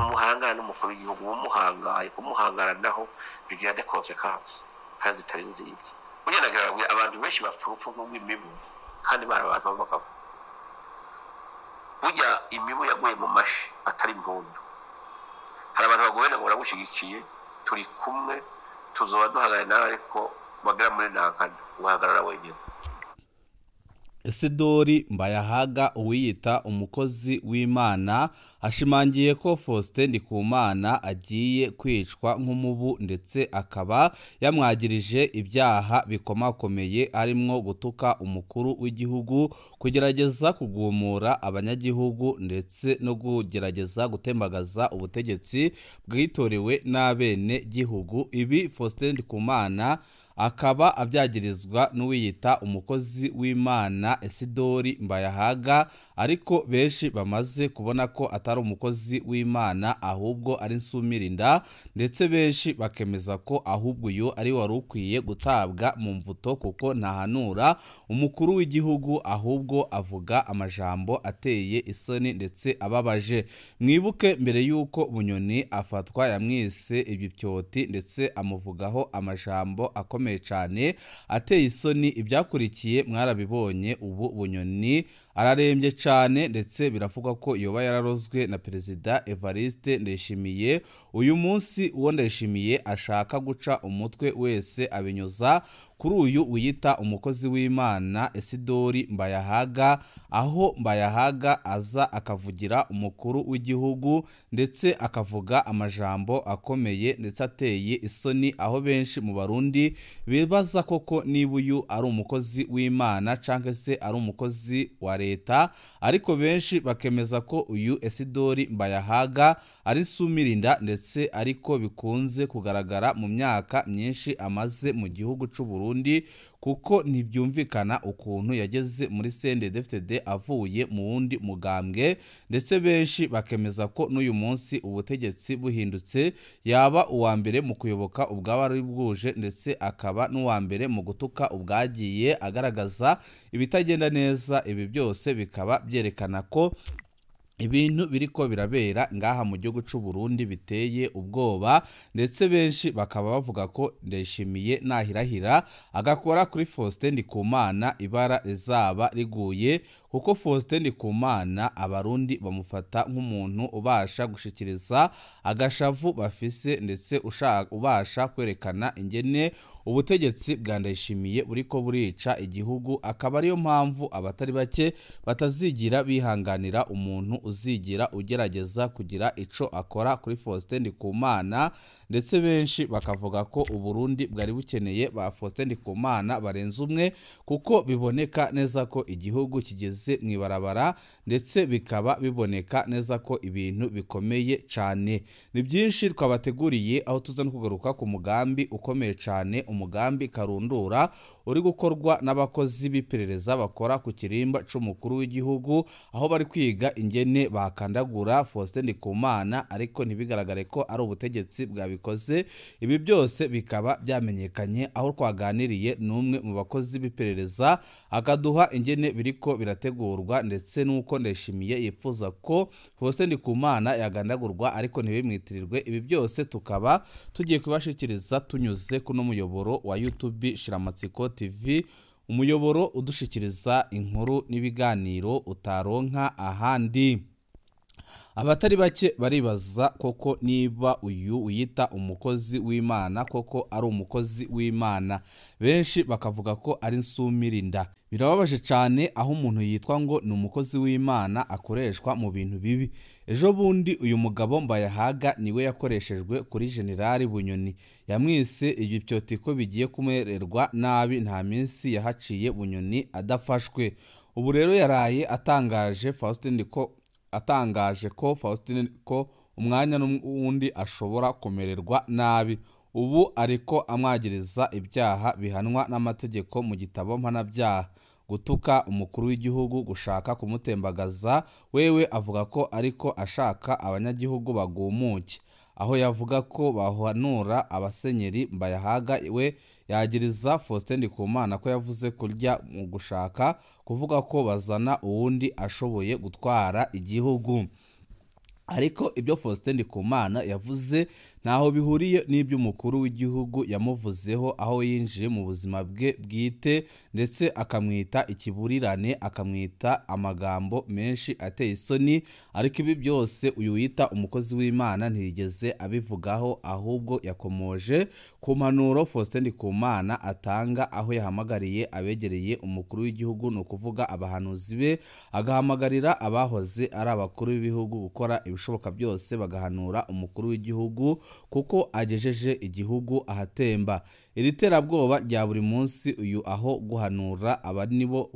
umuhangana n'umukuru w'igihugu umuhangaye kumuhangaranaho bigira de consequences kandi zitari nziza unyanagira abantu benshi bapfurufu nk'imibu kandi bari abantu b'abagabo burya imibu yaguye mu mashi atari impundu hari abantu bagoye ngo baragushigikiye turi kumwe tuzoba duhagarara nawe ariko bagera muri nankana uhagarara wenyine. Isidori Mbayahaga uwiyita umukozi w'Imana ashimangiye ko Faustin Ndikumana agiye kwicwa nk'umubu ndetse akaba yamwagirije ibyaha bikomakomeye arimwo gutuka umukuru w'igihugu, kugerageza kugumura abanyagihugu ndetse no kugerageza gutembagaza ubutegetsi bwitorewe n'abene gihugu. Ibi Faustin Ndikumana akaba abyagirizwa n'uwiyita umukozi w'Imana Isidori Mbayahaga, ariko benshi bamaze kubona ko atari umukozi w'Imana ahubwo ari Nsumirinda, ndetse benshi bakemeza ko ahubwo uyu ari wari ukwiye gutabwa mu mvuto kuko ntahanura umukuru w'igihugu ahubwo avuga amajambo ateye isoni ndetse ababaje. Mwibuke mbere yuko Bunyoni afatwa yamwise ibibyoti ndetse amuvugaho amajambo akomeye cyane ateye isoni. Ibyakurikiye mwarabibonye. Ubu Bunyoni ararembye cyane ndetse biravugwa ko yoba yararozwe na Perezida Evariste Ndayishimiye. Uyu munsi uwo Ndayishimiye ashaka guca umutwe wese abinyuza kuri uyu wiyita umukozi w'Imana Isidori Mbayahaga, aho Mbayahaga aza akavugira umukuru w'igihugu ndetse akavuga amajambo akomeye ndetse ateye isoni, aho benshi mu Barundi bibaza koko niba uyu ari umukozi w'Imana cyangwa se ari umukozi wa leta, ariko benshi bakemeza ko uyu Isidori Mbayahaga ari Nsumirinda ndetse ariko bikunze kugaragara mu myaka myinshi amaze mu gihugu cy'u Burundi, kuko ntibyumvikana ukuntu yageze muri CNDD-FDD avuye mu wundi mugambwe, ndetse benshi bakemeza ko n'uyu munsi ubutegetsi buhindutse yaba uwa mbere mu kuyoboka ubwabari bwuje ndetse akaba n'uwa mbere mu gutuka ubwagiye agaragaza ibitagenda neza. Ibi byose bikaba byerekana ko ibintu biriko birabera ngaha mu gihugu cy'u Burundi biteye ubwoba, ndetse benshi bakaba bavuga ko Ndayishimiye nahirahira agakora kuri Faustin Ndikumana ibara rizaba riguye, kuko Faustin Ndikumana Abarundi bamufata nk'umuntu ubasha gushikiriza agashavu bafise ndetse ubasha kwerekana ingene ubutegetsi bwa Ndayishimiye buriko burica igihugu. Akaba ariyo mpamvu abatari bake batazigira bihanganira umuntu uzigira ugerageza kugira ico akora kuri Faustin Ndikumana, ndetse benshi bakavuga ko Uburundi bwari bukeneye ba Faustin Ndikumana barenze umwe, kuko biboneka neza ko igihugu kigeze mwibarabara ndetse bikaba biboneka neza ko ibintu bikomeye cyane. Ni byinshi twabateguriye, aho tuza no kugaruka ku mugambi ukomeye cyane, umugambi karundura uri gukorwa n'abakozi b'iperereza bakora ku kirimba c'umukuru w'igihugu, aho bari kwiga ingene bakandagura Faustin Ndikumana ariko ntibigaragare ko ari ubutegetsi bwabikoze. Ibi byose bikaba byamenyekanye aho twaganiriye n'umwe mu bakozi b'iperereza akaduha ingene biriko birategurwa, ndetse nuko Ndayishimiye yifuza ko Faustin Ndikumana yagandagurwa ariko ntibimwitirirwe. Ibi byose tukaba tugiye kubashikiriza tunyuze kuno muyoboro wa YouTube Shiramatsiko TV, umuyoboro udushikiriza inkuru n'ibiganiro utaronka ahandi. Abatari bake baribaza koko niba uyu uyita umukozi w'Imana koko ari umukozi w'Imana. Benshi bakavuga ko ari Nsumirinda. Birababaje cyane aho umuntu yitwa ngo ni umukozi w'Imana akoreshwa mu bintu bibi. Ejo bundi uyu mugabo Mbayahaga niwe yakoreshejwe kuri General Bunyoni, yamwise igibyoti ko bigiye kumererwa nabi nta minsi yahaciye Bunyoni adafashwe. Ubu rero yaraye atangaje Faustin ko umwanya n'undi ashobora kumererwa nabi. Ubu ariko amwagiriza ibyaha bihanwa n'amategeko mu gitabo mpanabyaha, gutuka umukuru w'igihugu, gushaka kumutembagaza. Wewe avuga ko ariko ashaka abanyagihugu bagumuke, aho yavuga ko bahanura abasenyeri. Mbayahaga we yagiriza Faustin Ndikumana ko yavuze kurya mu gushaka kuvuga ko bazana uwundi ashoboye gutwara igihugu. ariko ibyo Faustin Ndikumana yavuze ntaho bihuriye n'ibyo umukuru w'igihugu yamuvuzeho aho yinjiye mu buzima bwe bwite ndetse akamwita ikiburirane, akamwita amagambo menshi ateye isoni. Ariko ibi byose uyu wita umukozi w'Imana ntiyigeze abivugaho, ahubwo yakomoje ku mpanuro Faustin Ndikumana atanga aho yahamagariye abegereye umukuru w'igihugu, ni ukuvuga abahanuzi be, agahamagarira abahoze ari abakuru b'ibihugu gukora ibishoboka byose bagahanura umukuru w'igihugu kuko agejeje igihugu ahatemba. Iri terabwoba rya buri munsi uyu aho guhanura aba nibo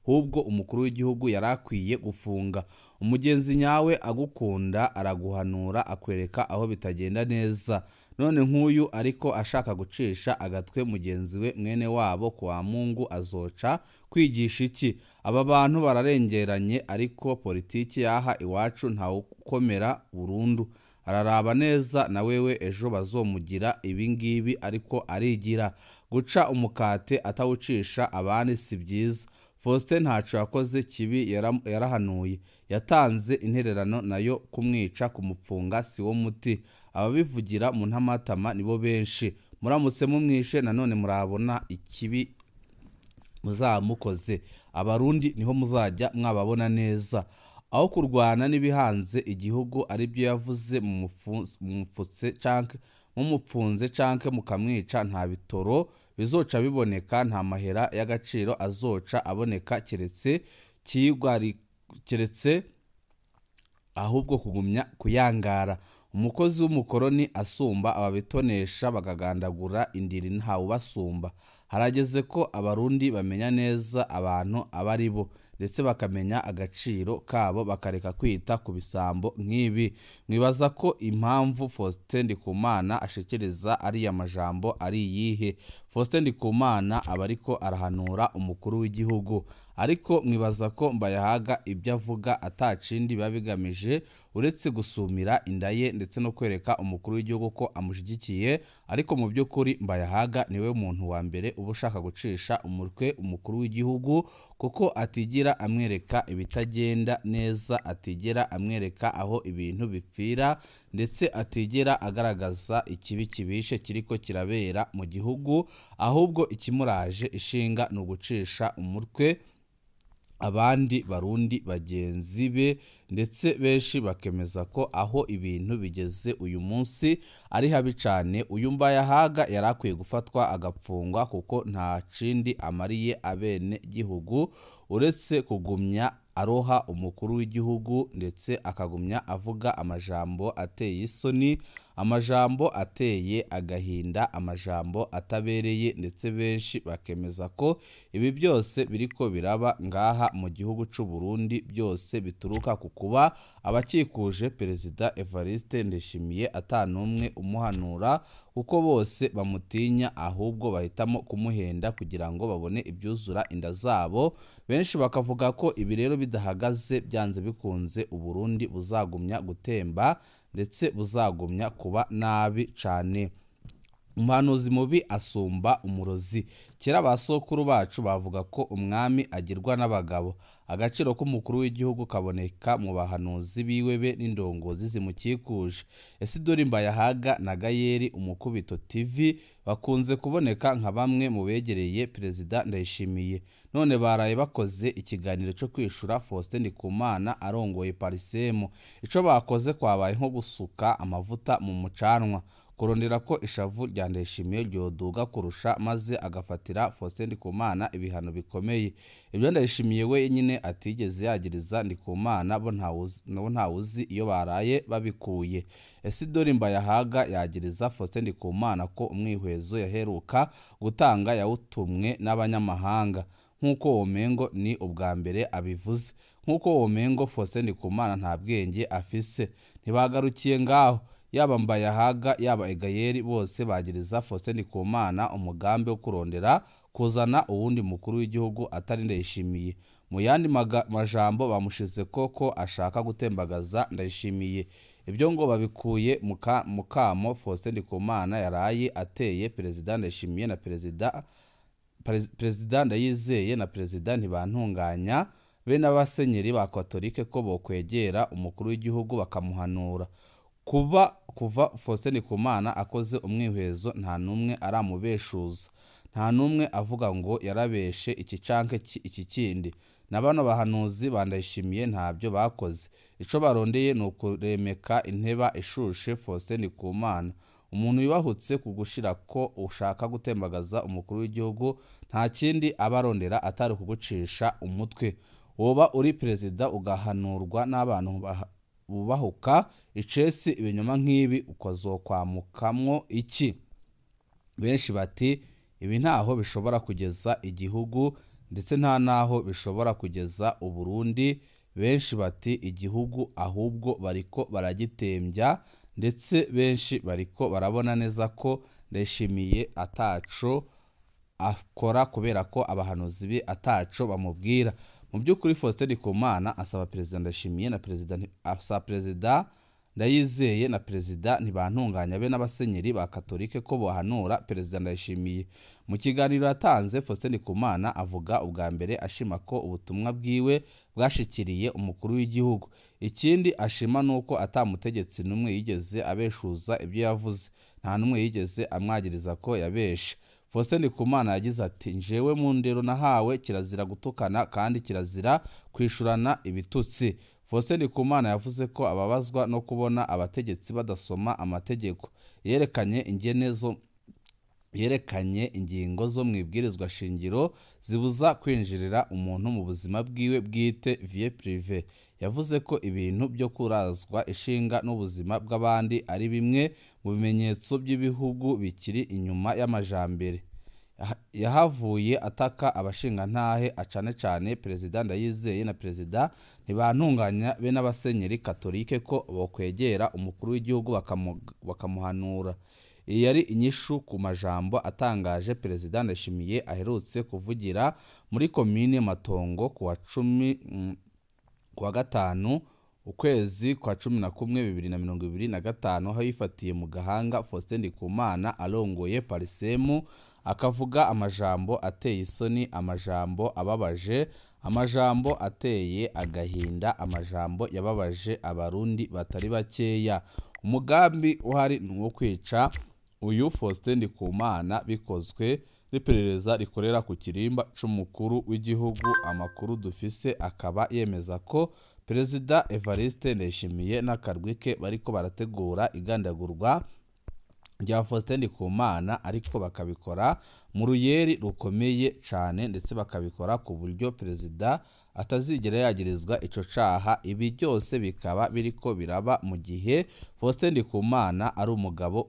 hubwo umukuru w'igihugu yarakwiye gufunga. Umugenzi nyawe agukunda araguhanura akwereka aho bitagenda neza. None nk'uyu ariko ashaka gucisha agatwe mugenzi we mwene wabo kwa Mungu azoca kwigisha iki? Aba bantu bararengeranye, ariko politiki yaha iwacu ntawukomera burundu. Araraba neza na wewe ejo bazomugira ibingibi, ariko arigira. Guca umukate atawucisha abandi si byiza. Faustin ntaco yakoze kibi, yarahanuye, yatanze intererano, nayo kumwica kumupfunga si wo muti. Ababivugira mu ntamatama nibo benshi. Muramutse mumwishe nanone murabona ikibi muzamukoze. Abarundi niho muzajya mwababona neza. Aho kurwana n'ibihanze igihugu ari byo yavuze mumupfunze canke mukamwica, nta bitoro bizoca biboneka, nta mahera y'agaciro azoca aboneka, keretse ahubwo kugumya kuyangara. Umukozi w'umukoroni asumba ababitonesha bagagandagura indiri ntawubasumba. Harageze ko abarundi bamenya neza abantu abari bo, ndetse bakamenya agaciro kabo, bakareka kwita ku bisambo nk'ibi. Mwibaza ko impamvu Faustin Ndikumana ashekereza ariya majambo ari iyihe? Faustin Ndikumana aba ariko arahanura umukuru w'igihugu, ariko mwibaza ko Mbayahaga ibyo avuga atacindi babigamije uretse gusumira inda ye ndetse no kwereka umukuru w'igihugu ko amushigikiye. Ariko mu by'ukuri Mbayahaga niwe muntu wa mbere uba ushaka gucisha umutwe umukuru w'igihugu, kuko atigera amwereka ibitagenda neza, atigera amwereka aho ibintu bipfira, ndetse atigera agaragaza ikibi kibishe kiriko kirabera mu gihugu, ahubwo ikimuraje ishinga ni ugucisha umutwe abandi barundi bagenzi be, ndetse benshi bakemeza ko aho ibintu bigeze uyu munsi ari habi cyane. Uyu Mbayahaga yarakwiye gufatwa agapfungwa, kuko nta cindi amariye abene gihugu uretse kugumya aroha umukuru w'igihugu, ndetse akagumya avuga amajambo ateye isoni, amajambo ateye agahinda, amajambo atabereye, ndetse benshi bakemeza ko ibi byose biriko biraba ngaha mu gihugu c'u Burundi byose bituruka ku kuba abakikuje Perezida Evariste Ndayishimiye atanumwe umuhanura, kuko bose bamutinya, ahubwo bahitamo kumuhenda kugira ngo babone ibyuzura inda zabo. Benshi bakavuga ko ibi rero bidahagaze, byanze bikunze Uburundi buzagumya gutemba, ndetse buzagumya kuba nabi cyane. Umuhanuzi mubi asumba umurozi. Kera basokuru bacu bavuga ko umwami agirwa n'abagabo. Agaciro k'umukuru w'igihugu kaboneka mu bahanuzi biwe be n'indongozi zimukikuje. Ese dore Mbayahaga na Gayeri Umukubito TV bakunze kuboneka nka bamwe mu begereye Perezida Ndayishimiye. None baraye bakoze ikiganiro cyo kwishura Faustin Ndikumana arongoye Parisemu. Ico bakoze kwabaye nko gusuka amavuta mu mucanwa, kurondera ko ishavu rya Ndayishimiye ryoduga kurusha, maze agafatira Faustin Ndikumana ibihano bikomeye. Ibyo Ndayishimiye we nyine atigeze yagiriza Ndikumana bo ntawuzi iyo baraye babikuye. Ese dore Mbayahaga yagiriza Faustin Ndikumana ko umwihwezo yaheruka gutanga yawutumwe n'abanyamahanga, nk'uko womengo ni ubwa mbere abivuze, nk'uko womengo Faustin Ndikumana nta bwenge afise. Ntibagarukiye ngaho, yaba Mbayahaga yaba Gayeri bose bagiriza Faustin Ndikumana umugambi wo kurondera kuzana uwundi mukuru w'igihugu atari Ndayishimiye. Mu yandi majambo bamushize ko ashaka gutembagaza Ndayishimiye. Ibyo ngo babikuye mukamo Faustin Ndikumana yaraye ateye Perezida Ndayishimiye na Perezida Ndayizeye na Perezida Ntibantunganya be n'abasenyeri ba Katolike ko bokwegera umukuru w'igihugu bakamuhanura. Kuva Faustin Ndikumana akoze umwihwezo nta numwe aramubeshuza, nta numwe avuga ngo yarabeshe iki canke iki kindi. Na bano bahanuzi ba Ndayishimiye ntabyo bakoze, ico barondeye ni ukuremeka inteba ishushe Faustin Ndikumana. Umuntu yubahutse kugushira ko ushaka gutembagaza umukuru w'igihugu nta kindi abarondera atari kugucisha umutwe. Woba uri perezida ugahanurwa n'abantu bubahuka icesi ibinyoma nk'ibi ukazokwamukamwo iki? Benshi bati ibi ntaho bishobora kugeza igihugu, ndetse nta naho bishobora kugeza Uburundi. Benshi bati igihugu ahubwo bariko baragitembya, ndetse benshi bariko barabona neza ko Ndayishimiye ataco akora kubera ko abahanuzi be ataco bamubwira. Mu by'ukuri Faustin Ndikumana asaba Perezida Ndayishimiye na Perezida Ndayizeye na Perezida Ntibantunganya be n'abasenyeri ba Katolike ko bohanura Perezida Ndayishimiye. Mu kiganiro yatanze, Faustin Ndikumana avuga ubwa mbere ashima ko ubutumwa bwiwe bwashikiriye umukuru w'igihugu. Ikindi ashima nuko atamutegetsi numwe yigeze abeshuza ibyo yavuze, nta numwe yigeze amwagiriza ko yabeshe. Faustin Ndikumana yagize ati "Njewe mu ndero nahawe kirazira gutukana kandi kirazira kwishurana ibitutsi." Faustin Ndikumana yavuze ko ababazwa no kubona abategetsi badasoma amategeko. Yerekanye ingingo zo mu ibwirizwa shingiro zibuza kwinjirira umuntu mu buzima bwiwe bwite vie prive. Yavuze ko ibintu byo kurazwa ishinga n'ubuzima bw'abandi ari bimwe mu bimenyetso by'ibihugu bikiri inyuma y'amajambere. Yahavuye ataka abashingantahe acane cane Perezida Ndayizeye na Perezida Ntibantunganya be n'abasenyeri Katolike ko bokwegera umukuru w'igihugu bakamuhanura. Iyi yari inyishu ku majambo atangaje Perezida Ndayishimiye aherutse kuvugira muri komine Matongo kuwa 5 ukwezi kwa 11 2025, aho yifatiye mu gahanga Faustin Ndikumana arongoye Parisemu, akavuga amajambo ateye isoni, amajambo ababaje, amajambo ateye agahinda, amajambo yababaje abarundi batari bakeya. Umugambi uhari nuwo kwica uyu Faustin Ndikumana bikozwe n'iperereza rikorera ku kirimba c'umukuru w'igihugu. Amakuru dufise akaba yemeza ko Perezida Evariste Ndayishimiye n'akarwike bariko barategura igandagurwa rya Faustin Ndikumana, ariko bakabikora mu ruyeri rukomeye cane, ndetse bakabikora ku buryo perezida atazigera yagirizwa ico caha. Ibi byose bikaba biriko biraba mu gihe Faustin Ndikumana ari umugabo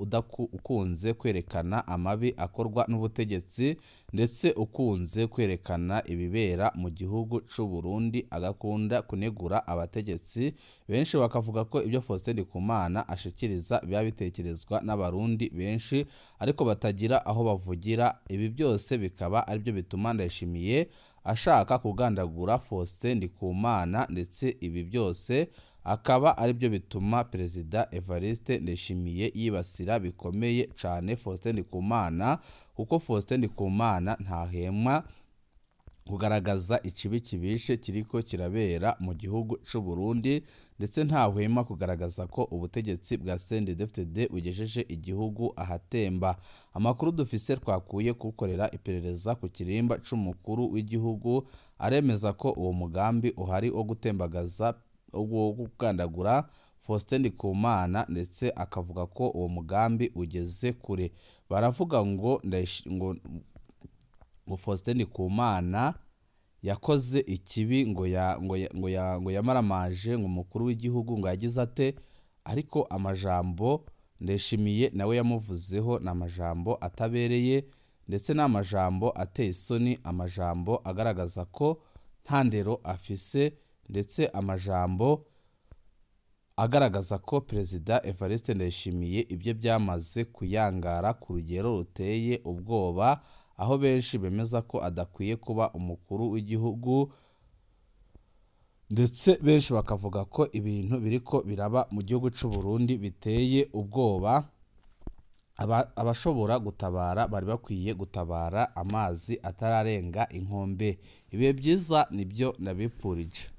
ukunze kwerekana amabi akorwa n'ubutegetsi, ndetse ukunze kwerekana ibibera mu gihugu c'u Burundi, agakunda kunegura abategetsi. Benshi bakavuga ko ibyo Faustin Ndikumana ashikiriza biba bitekerezwa n'abarundi benshi ariko batagira aho bavugira. Ibi byose bikaba aribyo bituma Ndayishimiye ashaka kugandagura Faustin Ndikumana, ndetse ibi byose akaba aribyo bituma Perezida Evariste Ndayishimiye yibasira bikomeye cane Faustin Ndikumana, kuko Faustin Ndikumana ntahema kugaragaza ikibi kibishe kiriko kirabera mu gihugu c'u Burundi, ndetse ntahwema kugaragaza ko ubutegetsi bwa CNDD-FDD bugejeje igihugu ahatemba. Amakuru dufise twakuye kukorera iperereza ku kirimba c'umukuru w'igihugu aremeza ko uwo mugambi uhari wo gutembagaza wo gukandagura Faustin Ndikumana, ndetse akavuga ko uwo mugambi ugeze kure. Baravuga ngo Faustin Ndikumana yakoze ikibi, ngo yamaramaje ngo umukuru w'igihugu ngo yagize ate, ariko amajambo Ndayishimiye nawe yamuvuzeho n'amajambo atabereye, ndetse n'amajambo ateye isoni, amajambo agaragaza ko nta ndero afise, ndetse amajambo agaragaza ko Perezida Evariste Ndayishimiye ibyo byamaze kuyangara ku rugero ruteye ubwoba, aho benshi bemeza ko adakwiye kuba umukuru w'igihugu, ndetse benshi bakavuga ko ibintu biriko biraba mu gihugu c'u Burundi biteye ubwoba. abashobora gutabara bari bakwiye gutabara amazi atararenga inkombe. Ibihe byiza nibyo nabipfurije.